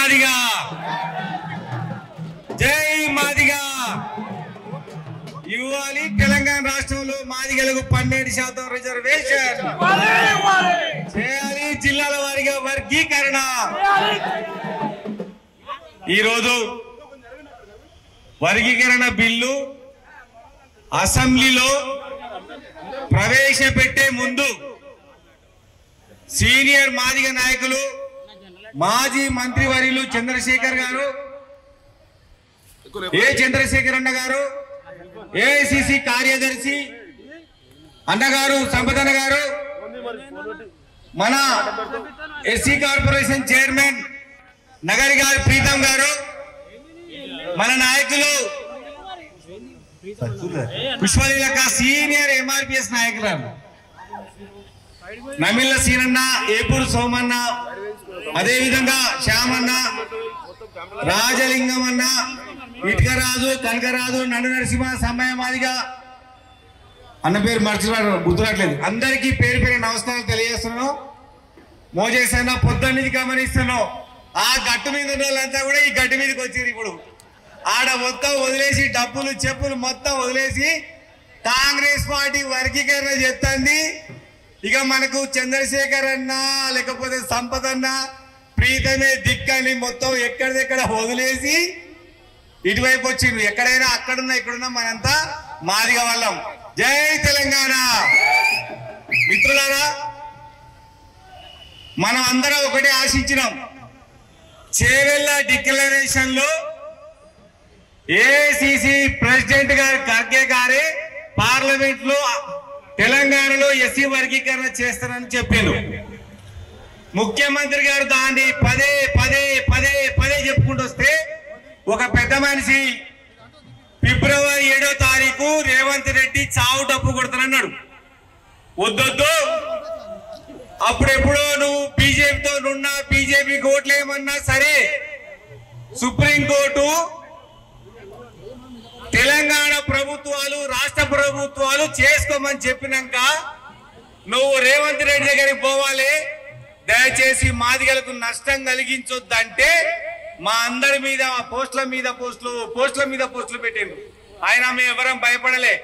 మాదిగా జై మాదిగా ఇవ్వాలి తెలంగాణ రాష్ట్రంలో మాదిగలకు 12% రిజర్వేషన్ చేయాలి జిల్లాల వారీగా వర్గీకరణ ఈరోజు వర్గీకరణ బిల్లు అసెంబ్లీలో ప్రవేశపెట్టే ముందు సీనియర్ మాదిగ నాయకులు మాజీ మంత్రివర్యులు చంద్రశేఖర్ గారు చంద్రశేఖర్ అన్న గారు ఏఐసిసి కార్యదర్శి అన్నగారు సంపదన్న గారు మన ఎస్సీ కార్పొరేషన్ చైర్మన్ నగరి గారు ప్రీతం గారు మన నాయకులు పుష్పలీలక సీనియర్ ఎంఆర్పిఎస్ నాయకులు నమిల్ల సీనన్న ఏపూరు సోమన్న అదేవిధంగా శ్యామన్న రాజలింగం అన్న ఇటుకరాజు కనకరాజు నండు నరసింహ సమయ మాదిగా అన్న పేరు మర్చిపోయారు గుర్తురాట్లేదు అందరికీ పేరు పేరు నమస్కారాలు తెలియజేస్తున్నాను మోజేసన్న పొద్దున్న నుంచి గమనిస్తున్నాం ఆ గట్టు మీద ఉన్న వాళ్ళంతా కూడా ఈ గట్టు మీదకి వచ్చారు ఇప్పుడు ఆడ మొత్తం వదిలేసి డబ్బులు చెప్పులు మొత్తం వదిలేసి కాంగ్రెస్ పార్టీ వర్గీకరణ చెప్తుంది ఇక మనకు చంద్రశేఖర్ అన్న లేకపోతే సంపద అన్న ప్రీతమే దిక్కని మొత్తం ఎక్కడిదెక్కడ వదిలేసి ఇటువైపు వచ్చింది ఎక్కడైనా అక్కడున్నా ఇక్కడున్నా మనంతా మాదిగా వాళ్ళం జై తెలంగాణ మిత్రులారా మనం అందరం ఒకటే ఆశించినాం చేవెళ్ళ డిక్లరేషన్ లో ఏఐసిసి ప్రెసిడెంట్ గారు ఖర్గే గారే పార్లమెంట్ లో తెలంగాణలో ఎస్సీ వర్గీకరణ చేస్తారని చెప్పిండు ముఖ్యమంత్రి గారు దాన్ని పదే పదే పదే పదే చెప్పుకుంటూ వస్తే ఒక పెద్ద మనిషి ఫిబ్రవరి 7వ తారీఖు రేవంత్ రెడ్డి చావు డప్పు కొడతానన్నాడు వద్దొద్దు అప్పుడెప్పుడో నువ్వు బీజేపీతో నున్నా బీజేపీకి ఓట్లు ఏమన్నా సరే సుప్రీంకోర్టు తెలంగాణ ప్రభుత్వాలు రాష్ట్ర ప్రభుత్వాలు చేసుకోమని చెప్పినాక నువ్వు రేవంత్ రెడ్డి దగ్గరికి పోవాలి దయచేసి మాదిగలకు నష్టం కలిగించొద్దంటే మా అందరి మీద పోస్టుల మీద పోస్టులు పెట్టిండు ఆయన మేము ఎవరం భయపడలే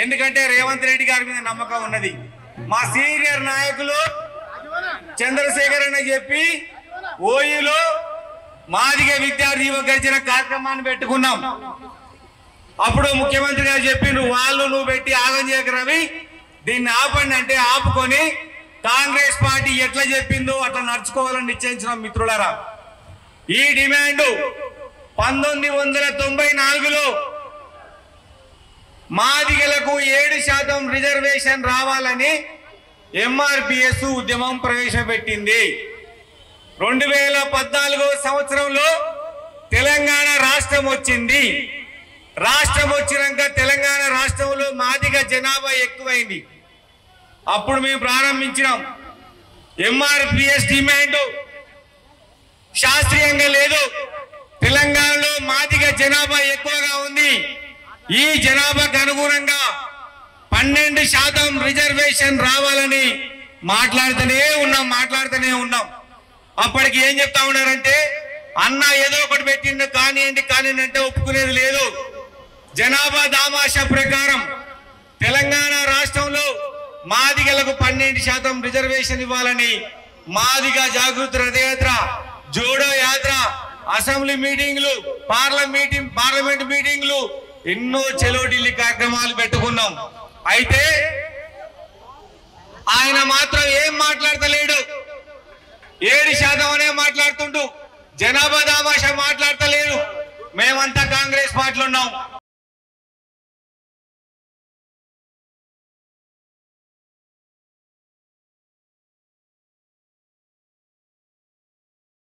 ఎందుకంటే రేవంత్ రెడ్డి గారి మీద నమ్మకం ఉన్నది మా సీనియర్ నాయకులు చంద్రశేఖర్ అన్న చెప్పి ఓయూలో మాదిగ విద్యార్థి యువ గర్జన కార్యక్రమాన్ని పెట్టుకున్నాం అప్పుడు ముఖ్యమంత్రి గారు చెప్పిండ్రు వాళ్ళు నువ్వు పెట్టి ఆగం చేయక రవి దీన్ని ఆపండి అంటే ఆపుకొని కాంగ్రెస్ పార్టీ ఎట్లా చెప్పిందో అట్లా నడుచుకోవాలని నిశ్చయించినాం మిత్రులారా ఈ డిమాండ్ 1994లో మాదిగలకు 7% రిజర్వేషన్ రావాలని ఎంఆర్పిఎస్ ఉద్యమం ప్రవేశపెట్టింది 2014 సంవత్సరంలో తెలంగాణ రాష్ట్రం వచ్చింది రాష్ట్రం వచ్చినాక తెలంగాణ రాష్ట్రంలో మాదిగ జనాభా ఎక్కువైంది అప్పుడు మేము ప్రారంభించినాం ఎంఆర్పిఎస్ డిమాండ్ శాస్త్రీయంగా లేదు తెలంగాణలో మాదిగ జనాభా ఎక్కువగా ఉంది ఈ జనాభాకు అనుగుణంగా 12% రిజర్వేషన్ రావాలని మాట్లాడుతూనే ఉన్నాం అప్పటికి ఏం చెప్తా ఉన్నారంటే అన్న ఏదో ఒకటి పెట్టిండు కానివ్వండి అంటే ఒప్పుకునేది లేదు జనాభా దామాషా ప్రకారం తెలంగాణ రాష్ట్రంలో మాదిగలకు 12% రిజర్వేషన్ ఇవ్వాలని మాదిగ జాగృతి రథయాత్ర జోడో యాత్ర అసెంబ్లీ మీటింగ్లు పార్లమెంట్ మీటింగ్లు ఎన్నో చెలో ఢిల్లీ కార్యక్రమాలు పెట్టుకున్నాం అయితే ఆయన మాత్రం ఏం మాట్లాడతలేడు 7% అనే మాట్లాడుతుంటూ జనాభా దామాషా మాట్లాడతలేడు మేమంతా కాంగ్రెస్ పార్టీలో ఉన్నాం